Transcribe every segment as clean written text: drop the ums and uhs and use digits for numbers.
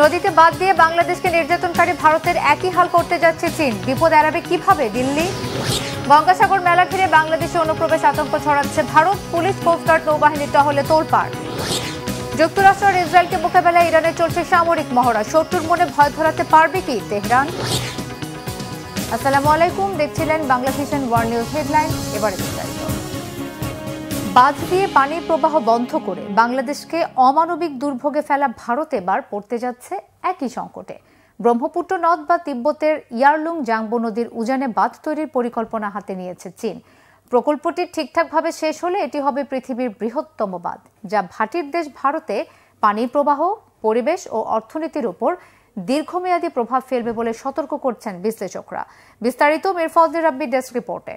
নদীতে বাদ দিয়ে বাংলাদেশকে নির্যাতনকারী ভারতের একই হাল করতে যাচ্ছে চীন। বিপদ এড়াবে কিভাবে দিল্লি? গঙ্গাসাগর মেলা ঘিরে বাংলাদেশে অনুপ্রবেশ আতঙ্ক ছড়াচ্ছে ভারত। পুলিশ, কোস্টগার্ড, নৌবাহিনীর টহলে তোলপাড়। যুক্তরাষ্ট্র আর ইসরায়েলকে মোকাবেলায় ইরানে চলছে সামরিক মহড়া। শত্রুর মনে ভয় ধরাতে পারবে কি তেহরান? আসসালামু আলাইকুম, দেখছিলেন Bangla vision world news headline. এবারে বিস্তারিত। বাঁধ দিয়ে পানির প্রবাহ বন্ধ করে বাংলাদেশকে অমানবিক দুর্ভোগে ফেলা ভারত এবার পড়তে যাচ্ছে একই সংকটে। ব্রহ্মপুত্র নদ বা তিব্বতের ইয়ারলুং জাংবো নদীর উজানে বাঁধ তৈরির পরিকল্পনা হাতে নিয়েছে চীন। প্রকল্পটি ঠিকঠাকভাবে শেষ হলে এটি হবে পৃথিবীর বৃহত্তম বাঁধ, যা ভাটির দেশ ভারতে পানির প্রবাহ, পরিবেশ ও অর্থনীতির উপর দীর্ঘমেয়াদী প্রভাব ফেলবে বলে সতর্ক করছেন বিশ্লেষকরা। বিস্তারিত মির ফজলে রাব্বির ডেস্ক রিপোর্টে।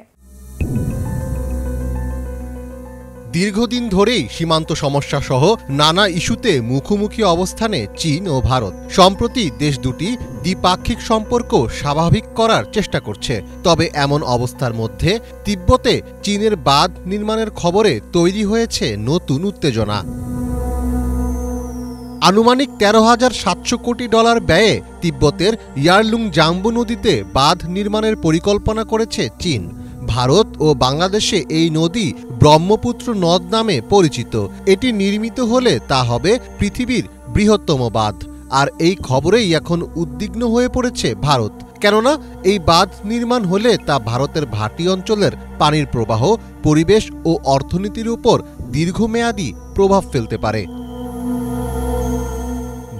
দীর্ঘদিন ধরেই সীমান্ত সমস্যা সহ নানা ইস্যুতে মুখোমুখি অবস্থানে চীন ও ভারত। সম্প্রতি দেশ দুটি দ্বিপাক্ষিক সম্পর্ক স্বাভাবিক করার চেষ্টা করছে। তবে এমন অবস্থার মধ্যে তিব্বতে চীনের বাঁধ নির্মাণের খবরে তৈরি হয়েছে নতুন উত্তেজনা। আনুমানিক 13,700 কোটি ডলার ব্যয়ে তিব্বতের ইয়ারলুং জাংবো নদীতে বাঁধ নির্মাণের পরিকল্পনা করেছে চীন। ভারত ও বাংলাদেশে এই নদী ব্রহ্মপুত্র নদ নামে পরিচিত। এটি নির্মিত হলে তা হবে পৃথিবীর বৃহত্তম বাঁধ। আর এই খবরেই এখন উদ্বিগ্ন হয়ে পড়েছে ভারত। কেননা এই বাঁধ নির্মাণ হলে তা ভারতের ভাটি অঞ্চলের পানির প্রবাহ, পরিবেশ ও অর্থনীতির উপর দীর্ঘমেয়াদী প্রভাব ফেলতে পারে।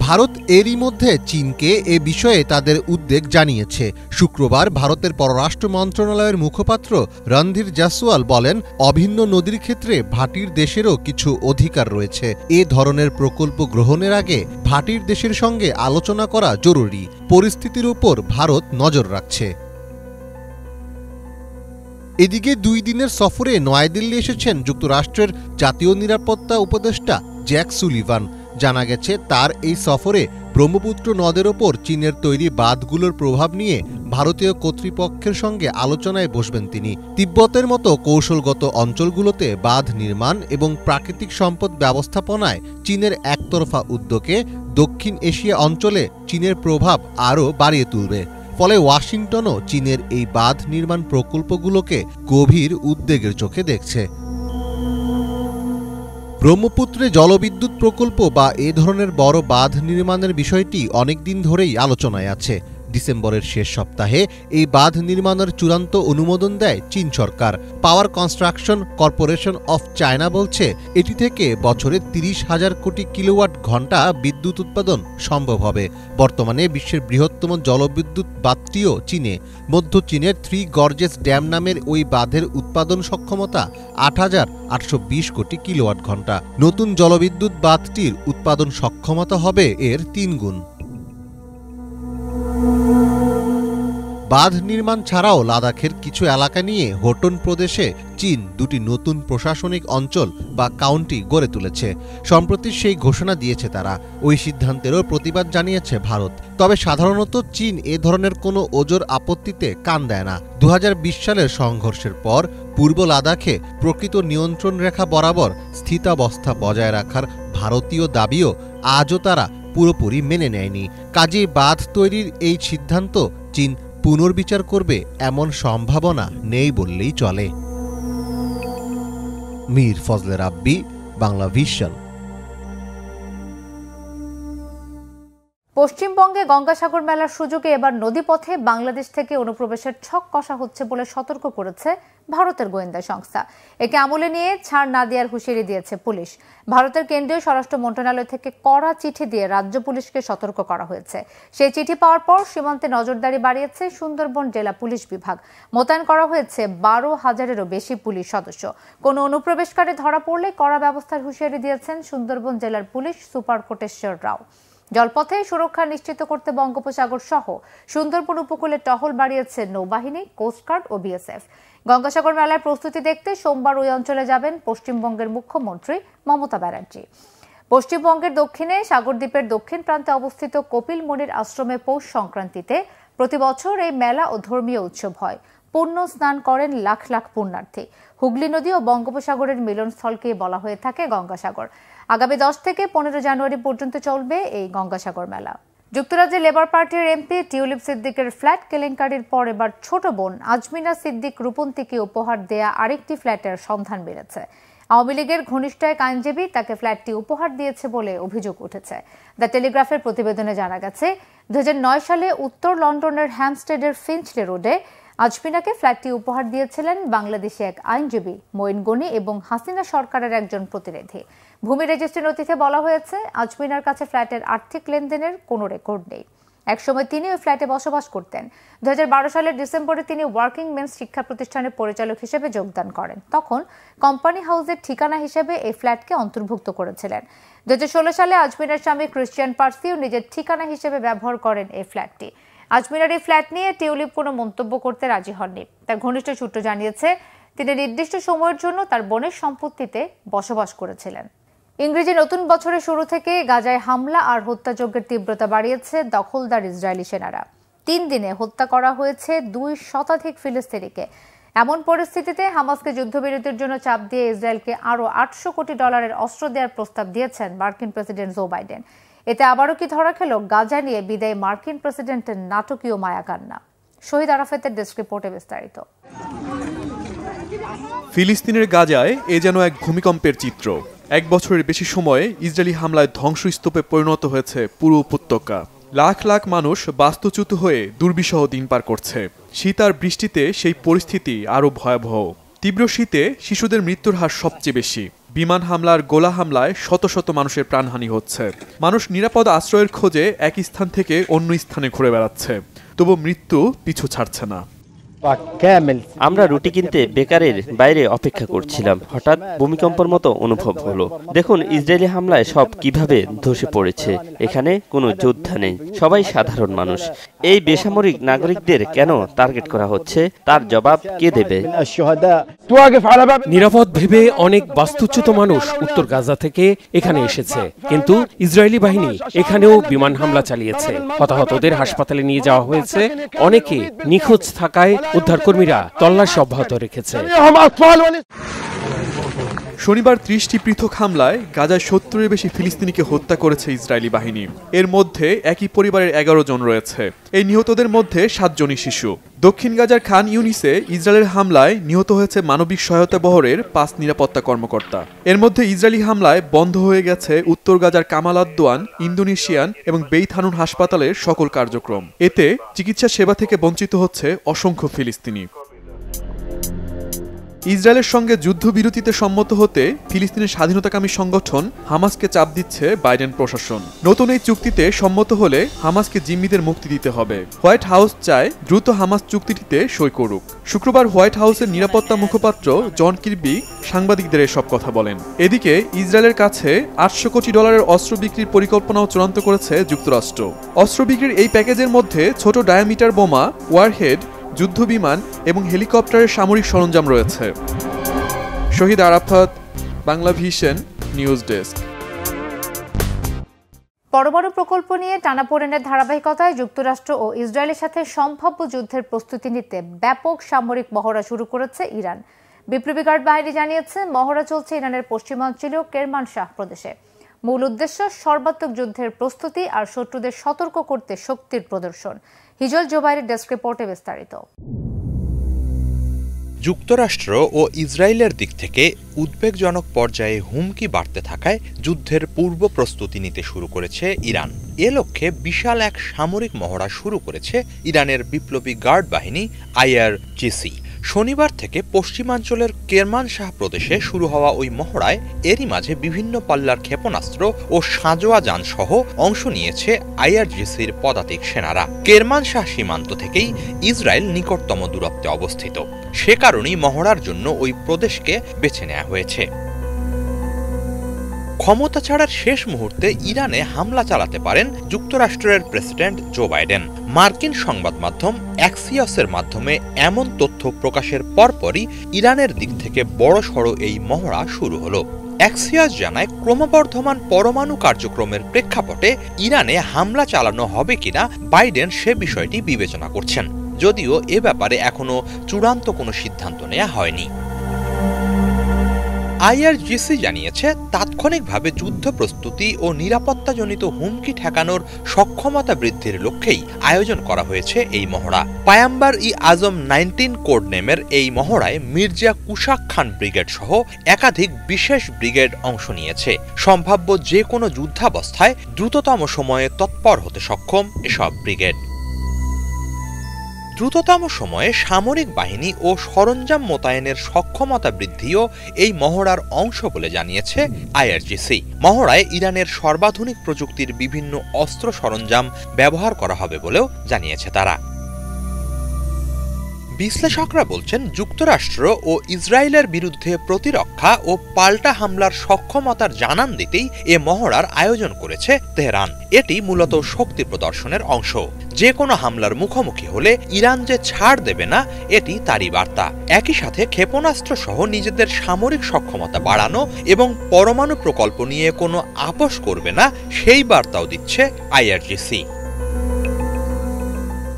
ভারত এরই মধ্যে চীনকে এ বিষয়ে তাদের উদ্বেগ জানিয়েছে। শুক্রবার ভারতের পররাষ্ট্র মন্ত্রণালয়ের মুখপাত্র রণধীর জয়সওয়াল বলেন, অভিন্ন নদীর ক্ষেত্রে ভাটির দেশেরও কিছু অধিকার রয়েছে। এ ধরনের প্রকল্প গ্রহণের আগে ভাটির দেশের সঙ্গে আলোচনা করা জরুরি। পরিস্থিতির উপর ভারত নজর রাখছে। এদিকে 2 দিনের সফরে নয়াদিল্লি এসেছেন যুক্তরাষ্ট্রের জাতীয় নিরাপত্তা উপদেষ্টা জ্যাক সুলিভান। জানা গেছে তার এই সফরে ব্রহ্মপুত্র নদের ওপর চীনের তৈরি বাঁধগুলোর প্রভাব নিয়ে ভারতীয় কর্তৃপক্ষের সঙ্গে আলোচনায় বসবেন তিনি। তিব্বতের মতো কৌশলগত অঞ্চলগুলোতে বাঁধ নির্মাণ এবং প্রাকৃতিক সম্পদ ব্যবস্থাপনায় চীনের একতরফা উদ্যোগে দক্ষিণ এশিয়া অঞ্চলে চীনের প্রভাব আরও বাড়িয়ে তুলবে। ফলে ওয়াশিংটনও চীনের এই বাঁধ নির্মাণ প্রকল্পগুলোকে গভীর উদ্বেগের চোখে দেখছে। ব্রহ্মপুত্রে জলবিদ্যুৎ প্রকল্প বা এ ধরনের বড় বাঁধ নির্মাণের বিষয়টি অনেকদিন ধরেই আলোচনায় আছে। ডিসেম্বরের শেষ সপ্তাহে এই বাঁধ নির্মাণের চূড়ান্ত অনুমোদন দেয় চীন সরকার। Power construction corporation of China বলছে, এটি থেকে বছরে 30,000 কোটি কিলোওয়াট ঘণ্টা বিদ্যুৎ উৎপাদন সম্ভব হবে। বর্তমানে বিশ্বের বৃহত্তম জলবিদ্যুৎ বাঁধটিও চীনে। মধ্য চীনের 3 গর্জেস ড্যাম নামের ওই বাঁধের উৎপাদন সক্ষমতা 8,820 কোটি কিলোওয়াট ঘণ্টা। নতুন জলবিদ্যুৎ বাঁধটির উৎপাদন সক্ষমতা হবে এর 3 গুণ। বাঁধ নির্মাণ ছাড়াও লাদাখের কিছু এলাকা নিয়ে হোটন প্রদেশে চীন 2টি নতুন প্রশাসনিক অঞ্চল বা কাউন্টি গড়ে তুলেছে। সম্প্রতি সেই ঘোষণা দিয়েছে তারা। ওই সিদ্ধান্তেরও প্রতিবাদ জানিয়েছে ভারত। তবে সাধারণত চীন এ ধরনের কোনো ওজোর আপত্তিতে কান দেয় না। 2020 সালের সংঘর্ষের পর পূর্ব লাদাখে প্রকৃত নিয়ন্ত্রণ রেখা বরাবর স্থিতাবস্থা বজায় রাখার ভারতীয় দাবিও আজও তারা পুরোপুরি মেনে নেয়নি। কাজেই বাঁধ তৈরির এই সিদ্ধান্ত চীন পুনর্বিচার করবে এমন সম্ভাবনা নেই বললেই চলে। মির ফজলে রাব্বি, বাংলা ভিশন। পশ্চিমবঙ্গে গঙ্গাসাগর মেলার সুযোগে এবার নদীপথে বাংলাদেশ থেকে অনুপ্রবেশের ছক কষা হচ্ছে বলে সতর্ক করেছে ভারতের গোয়েন্দা সংস্থা। একে আমলে নিয়ে ছাড় না দেওয়ার হুঁশিয়ারি দিয়েছে পুলিশ। ভারতের কেন্দ্রীয় স্বরাষ্ট্র মন্ত্রণালয় থেকে কড়া চিঠি দিয়ে রাজ্য পুলিশকে সতর্ক করা হয়েছে। সেই চিঠি পাওয়ার পর সীমান্তে নজরদারি বাড়িয়েছে সুন্দরবন জেলা পুলিশ বিভাগ। মোতায়েন করা হয়েছে 12,000-এরও বেশি পুলিশ সদস্য। কোনো অনুপ্রবেশকারী ধরা পড়লে কড়া ব্যবস্থার হুঁশিয়ারি দিয়েছেন সুন্দরবন জেলার পুলিশ সুপার কোটেশ্বর রাও। জলপথে সুরক্ষা নিশ্চিত করতে বঙ্গোপসাগর সহ সুন্দরবন উপকূলে টহল বাড়িয়েছে নৌবাহিনী, কোস্টগার্ড ও বিএসএফ। গঙ্গাসাগর মেলার প্রস্তুতি দেখতে সোমবার ওই অঞ্চলে যাবেন পশ্চিমবঙ্গের মুখ্যমন্ত্রী মমতা ব্যানার্জি। পশ্চিমবঙ্গের দক্ষিণে সাগরদ্বীপের দক্ষিণ প্রান্তে অবস্থিত কপিল মুনির আশ্রমে পৌষ সংক্রান্তিতে প্রতি বছর এই মেলা ও ধর্মীয় উৎসব হয়। পুণ্য স্নান করেন লাখ লাখ পুণ্যার্থী। হুগলি নদী ও বঙ্গোপসাগরের মিলনস্থলকে বলা হয়ে থাকে গঙ্গাসাগর। আগামী 10 থেকে 15 জানুয়ারি পর্যন্ত চলবে এই গঙ্গাসাগর মেলা। যুক্তরাজ্যে লেবার পার্টির এমপি টিউলিপ সিদ্দিকের ফ্ল্যাট কেলেঙ্কারির পর এবার ছোট বোন আজমিনা সিদ্দিক রূপন্তীকে উপহার দেয়া আরেকটি ফ্ল্যাটের সন্ধান মিলেছে। আওয়ামী লীগের ঘনিষ্ঠ এক আইনজীবী তাকে ফ্ল্যাটটি উপহার দিয়েছে বলে অভিযোগ উঠেছে। দ্য টেলিগ্রাফের প্রতিবেদনে জানা গেছে, 2009 সালে উত্তর লন্ডনের হ্যামস্টেডের ফিঞ্চলে রোডে আজমিনাকে ফ্ল্যাটটি উপহার দিয়েছিলেন বাংলাদেশি এক আইনজীবী মঈন গনি এবং হাসিনা সরকারের একজন প্রতিনিধি। ভূমি রেজিস্ট্রি নথিতে বলা হয়েছে, আজমিনার কাছে ফ্ল্যাটের আর্থিক লেনদেনের কোনো রেকর্ড নেই। একসময় তিনি ওই ফ্ল্যাটে বসবাস করতেন। 2012 সালের ডিসেম্বরে তিনি ওয়ার্কিং মেন্স শিক্ষা প্রতিষ্ঠানের পরিচালক হিসেবে যোগদান করেন। তখন কোম্পানি হাউসের ঠিকানা হিসেবে এই ফ্ল্যাটকে অন্তর্ভুক্ত করেছিলেন। 2016 সালে আজমিনার স্বামী ক্রিশ্চিয়ান পার্সিও নিজের ঠিকানা হিসেবে ব্যবহার করেন এই ফ্ল্যাটটি। আজমিনার এই ফ্ল্যাট নিয়ে টিউলিপ কোনো মন্তব্য করতে রাজি হননি। তার ঘনিষ্ঠ সূত্র জানিয়েছে, তিনি নির্দিষ্ট সময়ের জন্য তার বোনের সম্পত্তিতে বসবাস করেছিলেন। ইংরেজি নতুন বছরের শুরু থেকে গাজায় হামলা আর হত্যাযজ্ঞের তীব্রতা বাড়িয়েছে দখলদার ইসরায়েলি সেনারা। 3 দিনে হত্যা করা হয়েছে 2 শতাধিক ফিলিস্তিনিকে। এমন পরিস্থিতিতে হামাসকে যুদ্ধবিরতির জন্য চাপ দিয়ে ইসরায়েলকে আরও $800 কোটি অস্ত্র দেওয়ার প্রস্তাব দিয়েছেন মার্কিন প্রেসিডেন্ট জো বাইডেন। এতে আবারও কি ধরা খেল গাজা নিয়ে বিদায়ী মার্কিন প্রেসিডেন্টের নাটকীয় মায়াকান্না? শহীদ আরাফাতের ডেস্ক রিপোর্টে বিস্তারিত। ফিলিস্তিনের গাজায় এ যেন এক ভূমিকম্পের চিত্র। 1 বছরের বেশি সময়ে ইসরায়েলি হামলায় ধ্বংসস্তূপে পরিণত হয়েছে পুরো উপত্যকা। লাখ লাখ মানুষ বাস্তুচ্যুত হয়ে দুর্বিষহ দিন পার করছে। শীত আর বৃষ্টিতে সেই পরিস্থিতি আরও ভয়াবহ। তীব্র শীতে শিশুদের মৃত্যুর হার সবচেয়ে বেশি। বিমান হামলার গোলা হামলায় শত শত মানুষের প্রাণহানি হচ্ছে। মানুষ নিরাপদ আশ্রয়ের খোঁজে এক স্থান থেকে অন্য স্থানে ঘুরে বেড়াচ্ছে, তবু মৃত্যু পিছু ছাড়ছে না। আমরা রুটি কিনতে বেকারের বাইরে অপেক্ষা করছিলাম, হঠাৎ ভূমিকম্পের মতো অনুভব হলো। দেখুন ইসরায়েলি হামলায় সব কিভাবে ধসে পড়েছে। এখানে কোনো যোদ্ধা নেই, সবাই সাধারণ মানুষ। এই বেসামরিক নাগরিকদের কেন টার্গেট করা হচ্ছে, তার জবাব কে দেবে? নিরাপদ ভেবে অনেক বাস্তুচ্যুত মানুষ উত্তর গাজা থেকে এখানে এসেছে, কিন্তু ইসরায়েলি বাহিনী এখানেও বিমান হামলা চালিয়েছে। হতাহতদের হাসপাতালে নিয়ে যাওয়া হয়েছে। অনেকে নিখোঁজ থাকায় উদ্ধারকর্মীরা তল্লাশি অব্যাহত রেখেছে। শনিবার 30টি পৃথক হামলায় গাজায় 70-এর বেশি ফিলিস্তিনিকে হত্যা করেছে ইসরায়েলি বাহিনী। এর মধ্যে একই পরিবারের 11 জন রয়েছে। এই নিহতদের মধ্যে 7 জনই শিশু। দক্ষিণ গাজার খান ইউনিসে ইসরায়েলের হামলায় নিহত হয়েছে মানবিক সহায়তা বহরের 5 নিরাপত্তা কর্মকর্তা। এর মধ্যে ইসরায়েলি হামলায় বন্ধ হয়ে গেছে উত্তর গাজার কামাল আদ-দোয়ান, ইন্দোনেশিয়ান এবং বেইত হানুন হাসপাতালের সকল কার্যক্রম। এতে চিকিৎসা সেবা থেকে বঞ্চিত হচ্ছে অসংখ্য ফিলিস্তিনি। ইসরায়েলের সঙ্গে যুদ্ধবিরতিতে সম্মত হতে ফিলিস্তিনের স্বাধীনতাকামী সংগঠন হামাসকে চাপ দিচ্ছে বাইডেন প্রশাসন। নতুন এই চুক্তিতে সম্মত হলে হামাসকে জিম্মিদের মুক্তি দিতে হবে। হোয়াইট হাউস চায় দ্রুত হামাস চুক্তিটিতে সই করুক। শুক্রবার হোয়াইট হাউসের নিরাপত্তা মুখপাত্র জন কির্বি সাংবাদিকদের এসব কথা বলেন। এদিকে ইসরায়েলের কাছে $800 কোটি অস্ত্র বিক্রির পরিকল্পনাও চূড়ান্ত করেছে যুক্তরাষ্ট্র। অস্ত্র বিক্রির এই প্যাকেজের মধ্যে ছোট ডায়ামিটার বোমা, ওয়ারহেড, যুদ্ধ বিমান এবং হেলিকপ্টারের সামরিক সরঞ্জাম রয়েছে। Shahid Arafat, Bangla vision news desk. পরমাণু প্রকল্প নিয়ে টানাপোড়েনের ধারাবাহিকতায় যুক্তরাষ্ট্র ও ইসরায়েলের সাথে সম্ভাব্য যুদ্ধের প্রস্তুতি নিতে ব্যাপক সামরিক মহড়া শুরু করেছে ইরান। বিপ্লবী গার্ড বাহিনী জানিয়েছে, মহড়া চলছে ইরানের পশ্চিমাঞ্চলীয় কেরমানশাহ প্রদেশে। মূল উদ্দেশ্য সর্বাত্মক যুদ্ধের প্রস্তুতি আর শত্রুদের সতর্ক করতে শক্তির প্রদর্শন। হিজল জোবাইরের ডেস্ক রিপোর্টে বিস্তারিত। যুক্তরাষ্ট্র ও ইসরায়েলের দিক থেকে উদ্বেগজনক পর্যায়ে হুমকি বাড়তে থাকায় যুদ্ধের পূর্ব প্রস্তুতি নিতে শুরু করেছে ইরান। এ লক্ষ্যে বিশাল এক সামরিক মহড়া শুরু করেছে ইরানের বিপ্লবী গার্ড বাহিনী IRGC। শনিবার থেকে পশ্চিমাঞ্চলের কেরমানশাহ প্রদেশে শুরু হওয়া ওই মহড়ায় এরই মাঝে বিভিন্ন পাল্লার ক্ষেপণাস্ত্র ও সাঁজোয়া যান সহ অংশ নিয়েছে IRGCর পদাতিক সেনারা। কেরমানশাহ সীমান্ত থেকেই ইসরায়েল নিকটতম দূরত্বে অবস্থিত। সে কারণেই মহড়ার জন্য ওই প্রদেশকে বেছে নেওয়া হয়েছে। ক্ষমতা ছাড়ার শেষ মুহূর্তে ইরানে হামলা চালাতে পারেন যুক্তরাষ্ট্রের প্রেসিডেন্ট জো বাইডেন। মার্কিন সংবাদ মাধ্যম অ্যাক্সিয়সের মাধ্যমে এমন তথ্য প্রকাশের পরপরই ইরানের দিক থেকে বড়সড় এই মহড়া শুরু হলো। অ্যাক্সিয়স জানায়, ক্রমবর্ধমান পরমাণু কার্যক্রমের প্রেক্ষাপটে ইরানে হামলা চালানো হবে কিনা বাইডেন সে বিষয়টি বিবেচনা করছেন। যদিও এ ব্যাপারে এখনো চূড়ান্ত কোনো সিদ্ধান্ত নেওয়া হয়নি। IRGC জানিয়েছে তাৎক্ষণিকভাবে যুদ্ধ প্রস্তুতি ও নিরাপত্তাজনিত হুমকি ঠেকানোর সক্ষমতা বৃদ্ধির লক্ষ্যেই আয়োজন করা হয়েছে এই মহড়া। পায়াম্বার-ই-আজম 19 কোড নেমের এই মহড়ায় মির্জা কুশাক খান ব্রিগেড সহ একাধিক বিশেষ ব্রিগেড অংশ নিয়েছে। সম্ভাব্য যে কোনো যুদ্ধাবস্থায় দ্রুততম সময়ে তৎপর হতে সক্ষম এসব ব্রিগেড। দ্রুততম সময়ে সামরিক বাহিনী ও সরঞ্জাম মোতায়েনের সক্ষমতা বৃদ্ধিও এই মহড়ার অংশ বলে জানিয়েছে IRGC। মহড়ায় ইরানের সর্বাধুনিক প্রযুক্তির বিভিন্ন অস্ত্র সরঞ্জাম ব্যবহার করা হবে বলেও জানিয়েছে তারা। বিশ্লেষকরা বলছেন, যুক্তরাষ্ট্র ও ইসরায়েলের বিরুদ্ধে প্রতিরক্ষা ও পাল্টা হামলার সক্ষমতার জানান দিতেই এ মহড়ার আয়োজন করেছে তেহরান। এটি মূলত শক্তি প্রদর্শনের অংশ। যে কোনো হামলার মুখোমুখি হলে ইরান যে ছাড় দেবে না, এটি তারই বার্তা। একই সাথে ক্ষেপণাস্ত্র সহ নিজেদের সামরিক সক্ষমতা বাড়ানো এবং পরমাণু প্রকল্প নিয়ে কোনো আপোষ করবে না, সেই বার্তাও দিচ্ছে IRGC।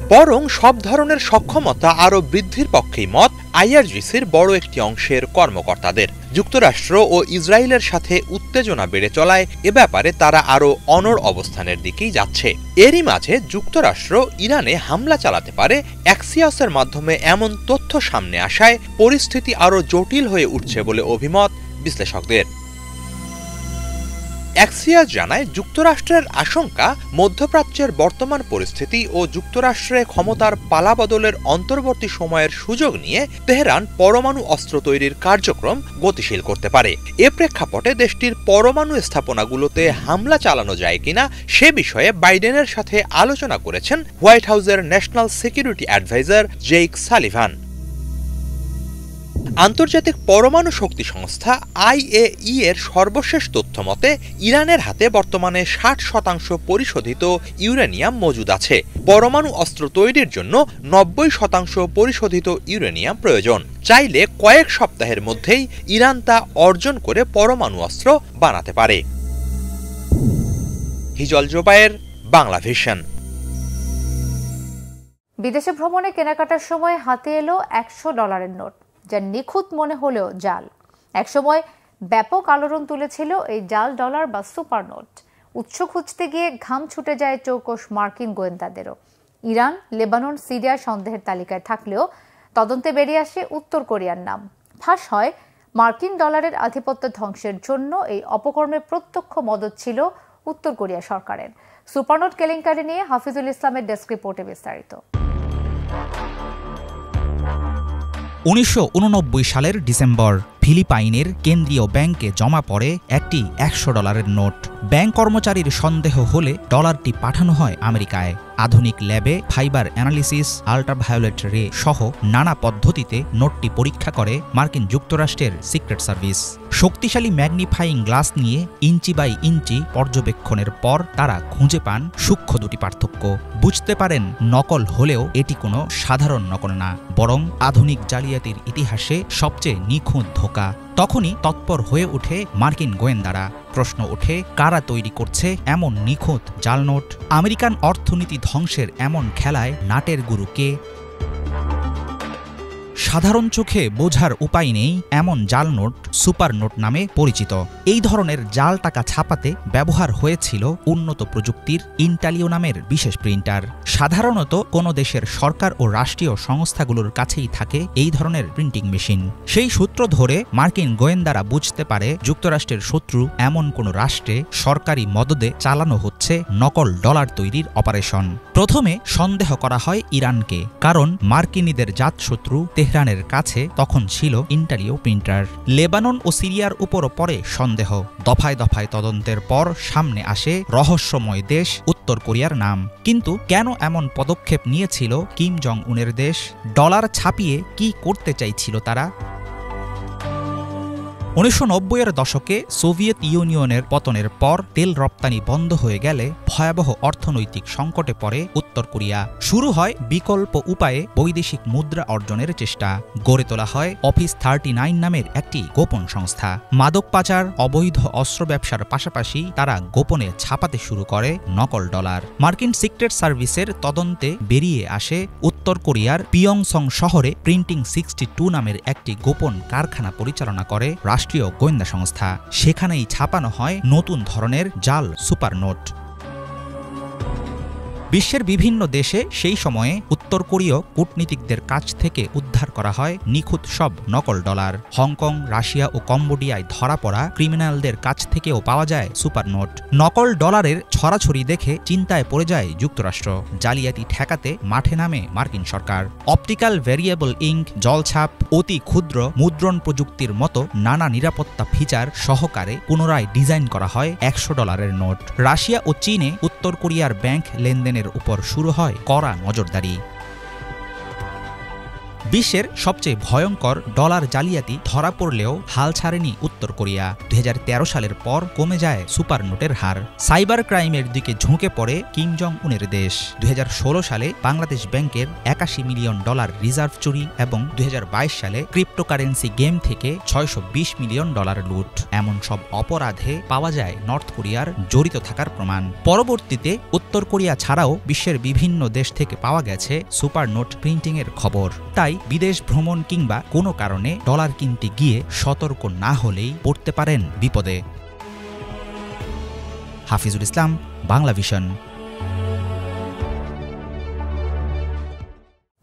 বরং সব ধরনের সক্ষমতা আরও বৃদ্ধির পক্ষেই মত IRGCর বড় একটি অংশের কর্মকর্তাদের। যুক্তরাষ্ট্র ও ইসরায়েলের সাথে উত্তেজনা বেড়ে চলায় এ ব্যাপারে তারা আরও অনড় অবস্থানের দিকেই যাচ্ছে। এরই মাঝে যুক্তরাষ্ট্র ইরানে হামলা চালাতে পারে অ্যাক্সিয়াসের মাধ্যমে এমন তথ্য সামনে আসায় পরিস্থিতি আরও জটিল হয়ে উঠছে বলে অভিমত বিশ্লেষকদের। অ্যাক্সিয়াস জানায়, যুক্তরাষ্ট্রের আশঙ্কা মধ্যপ্রাচ্যের বর্তমান পরিস্থিতি ও যুক্তরাষ্ট্রে ক্ষমতার পালাবদলের অন্তর্বর্তী সময়ের সুযোগ নিয়ে তেহরান পরমাণু অস্ত্র তৈরির কার্যক্রম গতিশীল করতে পারে। এ প্রেক্ষাপটে দেশটির পরমাণু স্থাপনাগুলোতে হামলা চালানো যায় কিনা সে বিষয়ে বাইডেনের সাথে আলোচনা করেছেন হোয়াইট হাউসের national security adviser Jake Sullivan. আন্তর্জাতিক পরমাণু শক্তি সংস্থা IAEA এর সর্বশেষ তথ্য মতে ইরানের হাতে বর্তমানে 60% পরিশোধিত ইউরেনিয়াম মজুদ আছে। পরমাণু অস্ত্র তৈরির জন্য 90% পরিশোধিত ইউরেনিয়াম প্রয়োজন। চাইলে কয়েক সপ্তাহের মধ্যেই ইরান তা অর্জন করে পরমাণু অস্ত্র বানাতে পারে। হিজল জোবায়ের, বাংলা ভিশন। বিদেশে ভ্রমণে কেনাকাটার সময় হাতে এলো $100 নোট, যা নিখুঁত মনে হলেও জাল। একসময় ব্যাপক আলোড়ন তুলেছিল এই জাল ডলার বা সুপার নোট। উৎস খুঁজতে গিয়ে ঘাম ছুটে যায় চৌকস মার্কিন গোয়েন্দাদেরও। ইরান, লেবানন, সিরিয়া সন্দেহের তালিকায় থাকলেও তদন্তে বেরিয়ে আসে উত্তর কোরিয়ার নাম। ফাঁস হয় মার্কিন ডলারের আধিপত্য ধ্বংসের জন্য এই অপকর্মের প্রত্যক্ষ মদত ছিল উত্তর কোরিয়া সরকারের। সুপারনোট কেলেঙ্কারি নিয়ে হাফিজুল ইসলামের ডেস্ক রিপোর্টে বিস্তারিত। 1989 সালের ডিসেম্বর ফিলিপাইনের কেন্দ্রীয় ব্যাংকে জমা পড়ে একটি $100 নোট। ব্যাংক কর্মচারীর সন্দেহ হলে ডলারটি পাঠানো হয় আমেরিকায়। আধুনিক ল্যাবে ফাইবার অ্যানালিসিস, আল্ট্রাভায়োলেট রে সহ নানা পদ্ধতিতে নোটটি পরীক্ষা করে মার্কিন যুক্তরাষ্ট্রের সিক্রেট সার্ভিস। শক্তিশালী ম্যাগনিফাইং গ্লাস নিয়ে ইঞ্চি বাই ইঞ্চি পর্যবেক্ষণের পর তারা খুঁজে পান সূক্ষ্ম দুটি পার্থক্য। বুঝতে পারেন নকল হলেও এটি কোনো সাধারণ নকল না, বরং আধুনিক জালিয়াতির ইতিহাসে সবচেয়ে নিখুঁত ধোঁকা। তখনই তৎপর হয়ে ওঠে মার্কিন গোয়েন্দারা। প্রশ্ন ওঠে, কারা তৈরি করছে এমন নিখুঁত জাল নোট? আমেরিকান অর্থনীতি ধ্বংসের এমন খেলায় নাটের গুরু কে? সাধারণ চোখে বোঝার উপায় নেই এমন জাল নোট সুপার নোট নামে পরিচিত। এই ধরনের জাল টাকা ছাপাতে ব্যবহার হয়েছিল উন্নত প্রযুক্তির ইন্টালিও নামের বিশেষ প্রিন্টার। সাধারণত কোনো দেশের সরকার ও রাষ্ট্রীয় সংস্থাগুলোর কাছেই থাকে এই ধরনের প্রিন্টিং মেশিন। সেই সূত্র ধরে মার্কিন গোয়েন্দারা বুঝতে পারে যুক্তরাষ্ট্রের শত্রু এমন কোনো রাষ্ট্রে সরকারি মদদে চালানো হচ্ছে নকল ডলার তৈরির অপারেশন। প্রথমে সন্দেহ করা হয় ইরানকে, কারণ মার্কিনীদের জাতশত্রু তেহরানের কাছে তখন ছিল ইন্টালিও প্রিন্টার। লেবানন ও সিরিয়ার উপরও পরে সন্দেহ। দফায় দফায় তদন্তের পর সামনে আসে রহস্যময় দেশ উত্তর কোরিয়ার নাম। কিন্তু কেন এমন পদক্ষেপ নিয়েছিল কিম জং উনের দেশ? ডলার ছাপিয়ে কি করতে চাইছিল তারা? 1990-এর দশকে সোভিয়েত ইউনিয়নের পতনের পর তেল রপ্তানি বন্ধ হয়ে গেলে ভয়াবহ অর্থনৈতিক সংকটে পড়ে উত্তর কোরিয়া। শুরু হয় বিকল্প উপায়ে বৈদেশিক মুদ্রা অর্জনের চেষ্টা। গড়ে তোলা হয় অফিস 39 নামের একটি গোপন সংস্থা। মাদক পাচার, অবৈধ অস্ত্র ব্যবসার পাশাপাশি তারা গোপনে ছাপাতে শুরু করে নকল ডলার। মার্কিন সিক্রেট সার্ভিসের তদন্তে বেরিয়ে আসে উত্তর কোরিয়ার পিয়ংসং শহরে প্রিন্টিং 62 নামের একটি গোপন কারখানা পরিচালনা করে রাষ্ট্রীয় গোয়েন্দা সংস্থা। সেখানেই ছাপানো হয় নতুন ধরনের জাল সুপার নোট। বিশ্বের বিভিন্ন দেশে সেই সময়ে উত্তর কোরীয় কূটনীতিকদের কাছ থেকে উদ্ধার করা হয় নিখুঁত সব নকল ডলার। হংকং, রাশিয়া ও কম্বোডিয়ায় ধরা পড়া ক্রিমিনালদের কাছ থেকেও পাওয়া যায় সুপার নোট। নকল ডলারের ছড়াছড়ি দেখে চিন্তায় পড়ে যায় যুক্তরাষ্ট্র। জালিয়াতি ঠেকাতে মাঠে নামে মার্কিন সরকার। অপটিক্যাল ভ্যারিয়েবল ইঙ্ক, জলছাপ, অতি ক্ষুদ্র মুদ্রণ প্রযুক্তির মতো নানা নিরাপত্তা ফিচার সহকারে পুনরায় ডিজাইন করা হয় $100 নোট। রাশিয়া ও চীনে উত্তর কোরিয়ার ব্যাংক লেনদেনের উপর শুরু হয় কড়া নজরদারি। বিশ্বের সবচেয়ে ভয়ঙ্কর ডলার জালিয়াতি ধরা পড়লেও হাল ছাড়েনি উত্তর কোরিয়া। 2013 সালের পর কমে যায় সুপার নোটের হার। সাইবার ক্রাইমের দিকে ঝুঁকে পড়ে কিম জং উনের দেশ। 2016 সালে বাংলাদেশ ব্যাংকের $81 মিলিয়ন রিজার্ভ চুরি এবং 2022 সালে ক্রিপ্টোকারেন্সি গেম থেকে $620 মিলিয়ন লুট। এমন সব অপরাধে পাওয়া যায় নর্থ কোরিয়ার জড়িত থাকার প্রমাণ। পরবর্তীতে উত্তর কোরিয়া ছাড়াও বিশ্বের বিভিন্ন দেশ থেকে পাওয়া গেছে সুপার নোট প্রিন্টিংয়ের খবর। তাই বিদেশ ভ্রমণ কিংবা কোনো কারণে ডলার কিনতে গিয়ে সতর্ক না হলেই পড়তে পারেন বিপদে। হাফিজুল ইসলাম, বাংলা ভিশন।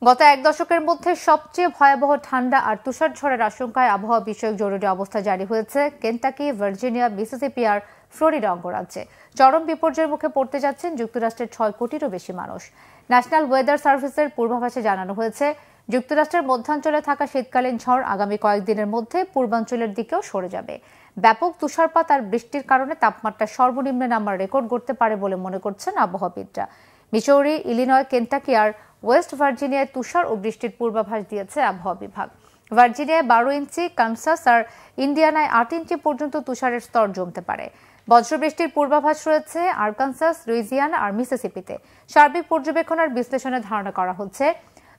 গত এক দশকের মধ্যে সবচেয়ে ভয়াবহ ঠান্ডা আর তুষারঝড়ের আশঙ্কায় আবহাওয়া বিষয়ক জরুরি অবস্থা জারি হয়েছে কেন্টাকি, ভার্জিনিয়া, মিসিসিপি আর ফ্লোরিডা অঙ্গরাজ্যে। চরম বিপর্যয়ের মুখে পড়তে যাচ্ছেন যুক্তরাষ্ট্রের 6 কোটিরও বেশি মানুষ। ন্যাশনাল ওয়েদার সার্ভিসের পূর্বাভাসে জানানো হয়েছে, যুক্তরাষ্ট্রের মধ্যাঞ্চলে থাকা শীতকালীন ঝড় আগামী কয়েকদিনের মধ্যে পূর্বাঞ্চলের দিকেও সরে যাবে। ব্যাপক তুষারপাত আর বৃষ্টির কারণে তাপমাত্রা সর্বনিম্ন নামার রেকর্ড গড়তে পারে বলে মনে করছেন আবহাওয়াবিদরা। মিসৌরি, ইলিনয়, কেন্টাকি আর ওয়েস্ট ভার্জিনিয়ায় তুষার ও বৃষ্টির পূর্বাভাস দিয়েছে আবহাওয়া বিভাগ। ভার্জিনিয়ায় 12 ইঞ্চি, কানসাস আর ইন্ডিয়ানায় 8 ইঞ্চি পর্যন্ত তুষারের স্তর জমতে পারে। বজ্রবৃষ্টির পূর্বাভাস রয়েছে আরকানসাস, লুইজিয়ানা আর মিসিসিপিতে। সার্বিক পর্যবেক্ষণ আর বিশ্লেষণে ধারণা করা হচ্ছে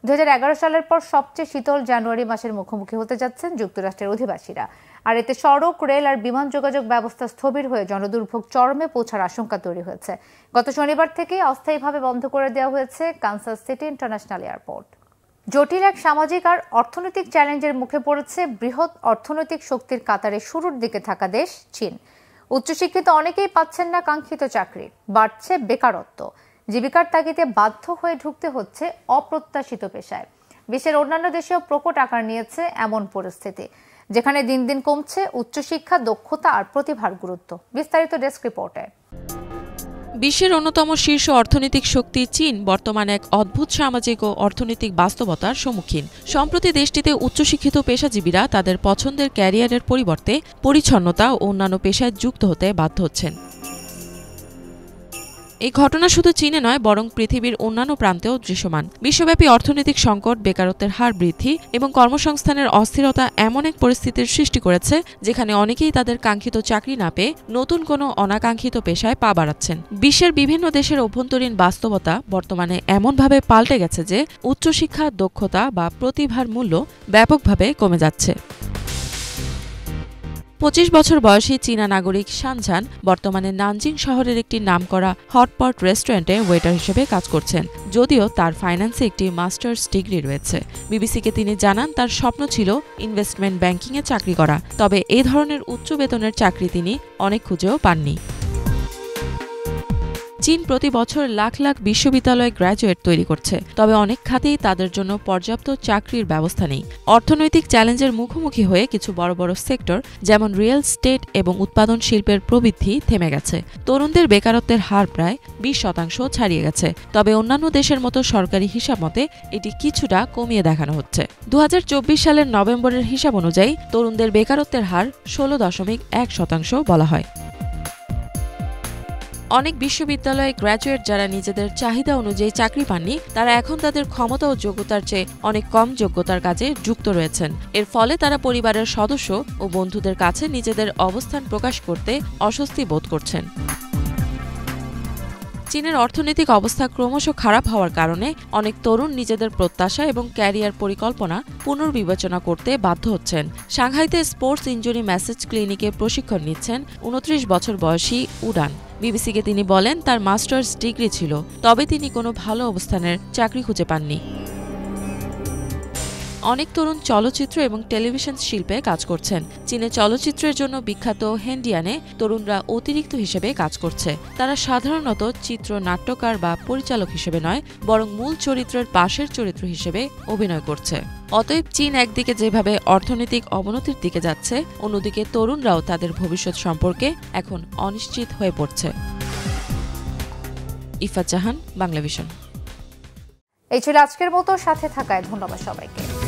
2011 সালের পর সবচেয়ে শীতল জানুয়ারি মাসের মুখোমুখি হতে যাচ্ছেন যুক্তরাষ্ট্রের অধিবাসীরা। আর এতে সড়ক, রেল আর বিমান যোগাযোগ ব্যবস্থা স্থবির হয়ে জনদুর্ভোগ চরমে পৌঁছার আশঙ্কা তৈরি হয়েছে। গত শনিবার থেকে অস্থায়ীভাবে বন্ধ করে দেওয়া হয়েছে কানসাস সিটি ইন্টারন্যাশনাল এয়ারপোর্ট। জটিল এক সামাজিক আর অর্থনৈতিক চ্যালেঞ্জের মুখে পড়েছে বৃহৎ অর্থনৈতিক শক্তির কাতারে শুরুর দিকে থাকা দেশ চীন। উচ্চশিক্ষিত অনেকেই পাচ্ছেন না কাঙ্ক্ষিত চাকরি, বাড়ছে বেকারত্ব। জীবিকার তাগিদে বাধ্য হয়ে ঢুকতে হচ্ছে অপ্রত্যাশিত পেশায়। বিশ্বের অন্যান্য দেশেও প্রকট আকার নিয়েছে এমন পরিস্থিতি, যেখানে দিন দিন কমছে উচ্চশিক্ষা, দক্ষতা আর প্রতিভার গুরুত্ব। বিস্তারিত ডেস্ক রিপোর্টে। বিশ্বের অন্যতম শীর্ষ অর্থনৈতিক শক্তি চীন বর্তমানে এক অদ্ভুত সামাজিক ও অর্থনৈতিক বাস্তবতার সম্মুখীন। সম্প্রতি দেশটিতে উচ্চশিক্ষিত পেশাজীবীরা তাদের পছন্দের ক্যারিয়ারের পরিবর্তে পরিচ্ছন্নতা ও অন্যান্য পেশায় যুক্ত হতে বাধ্য হচ্ছেন। এই ঘটনা শুধু চীনে নয়, বরং পৃথিবীর অন্যান্য প্রান্তেও দৃশ্যমান। বিশ্বব্যাপী অর্থনৈতিক সংকট, বেকারত্বের হার বৃদ্ধি এবং কর্মসংস্থানের অস্থিরতা এমন এক পরিস্থিতির সৃষ্টি করেছে যেখানে অনেকেই তাদের কাঙ্ক্ষিত চাকরি না পেয়ে নতুন কোনো অনাকাঙ্ক্ষিত পেশায় পা বাড়াচ্ছেন। বিশ্বের বিভিন্ন দেশের অভ্যন্তরীণ বাস্তবতা বর্তমানে এমনভাবে পাল্টে গেছে যে উচ্চশিক্ষা, দক্ষতা বা প্রতিভার মূল্য ব্যাপকভাবে কমে যাচ্ছে। 25 বছর বয়সী চীনা নাগরিক শানঝান বর্তমানে নানজিং শহরের একটি নামকরা হটপট রেস্টুরেন্টে ওয়েটার হিসেবে কাজ করছেন, যদিও তার ফাইন্যান্সে একটি মাস্টার্স ডিগ্রি রয়েছে। বিবিসিকে তিনি জানান, তার স্বপ্ন ছিল ইনভেস্টমেন্ট ব্যাংকিংয়ে চাকরি করা, তবে এই ধরনের উচ্চ বেতনের চাকরি তিনি অনেক খুঁজেও পাননি। চীন প্রতি বছর লাখ লাখ বিশ্ববিদ্যালয় গ্র্যাজুয়েট তৈরি করছে, তবে অনেক খাতেই তাদের জন্য পর্যাপ্ত চাকরির ব্যবস্থা নেই। অর্থনৈতিক চ্যালেঞ্জের মুখোমুখি হয়ে কিছু বড় বড় সেক্টর যেমন রিয়েল স্টেট এবং উৎপাদন শিল্পের প্রবৃদ্ধি থেমে গেছে। তরুণদের বেকারত্বের হার প্রায় 20% ছাড়িয়ে গেছে, তবে অন্যান্য দেশের মতো সরকারি হিসাব মতে এটি কিছুটা কমিয়ে দেখানো হচ্ছে। 2024 সালের নভেম্বরের হিসাব অনুযায়ী তরুণদের বেকারত্বের হার 16.1% বলা হয়। অনেক বিশ্ববিদ্যালয়ে গ্র্যাজুয়েট যারা নিজেদের চাহিদা অনুযায়ী চাকরি পাননি তারা এখন তাদের ক্ষমতা ও যোগ্যতার চেয়ে অনেক কম যোগ্যতার কাজে যুক্ত রয়েছেন। এর ফলে তারা পরিবারের সদস্য ও বন্ধুদের কাছে নিজেদের অবস্থান প্রকাশ করতে অস্বস্তি বোধ করছেন। চীনের অর্থনৈতিক অবস্থা ক্রমশ খারাপ হওয়ার কারণে অনেক তরুণ নিজেদের প্রত্যাশা এবং ক্যারিয়ার পরিকল্পনা পুনর্বিবেচনা করতে বাধ্য হচ্ছেন। সাংহাইতে স্পোর্টস ইনজুরি মেসেজ ক্লিনিকে প্রশিক্ষণ নিচ্ছেন 29 বছর বয়সী উডান। বিবিসিকে তিনি বলেন তার মাস্টার্স ডিগ্রি ছিল, তবে তিনি কোনো ভালো অবস্থানের চাকরি খুঁজে পাননি। অনেক তরুণ চলচ্চিত্র এবং টেলিভিশন শিল্পে কাজ করছেন। চীনে চলচ্চিত্রের জন্য বিখ্যাত হেনডিয়ানে তরুণরা অতিরিক্ত হিসেবে কাজ করছে। তারা সাধারণত চিত্রনাট্যকার বা পরিচালক হিসেবে নয়, বরং মূল চরিত্রের পাশের চরিত্র হিসেবে অভিনয় করছে। অতএব চীন একদিকে যেভাবে অর্থনৈতিক অবনতির দিকে যাচ্ছে, অন্যদিকে তরুণরাও তাদের ভবিষ্যৎ সম্পর্কে এখন অনিশ্চিত হয়ে পড়ছে। ইফাত জাহান, বাংলাভিশন। এই ছিল আজকের মতো, সাথে থাকায় ধন্যবাদ সবাইকে।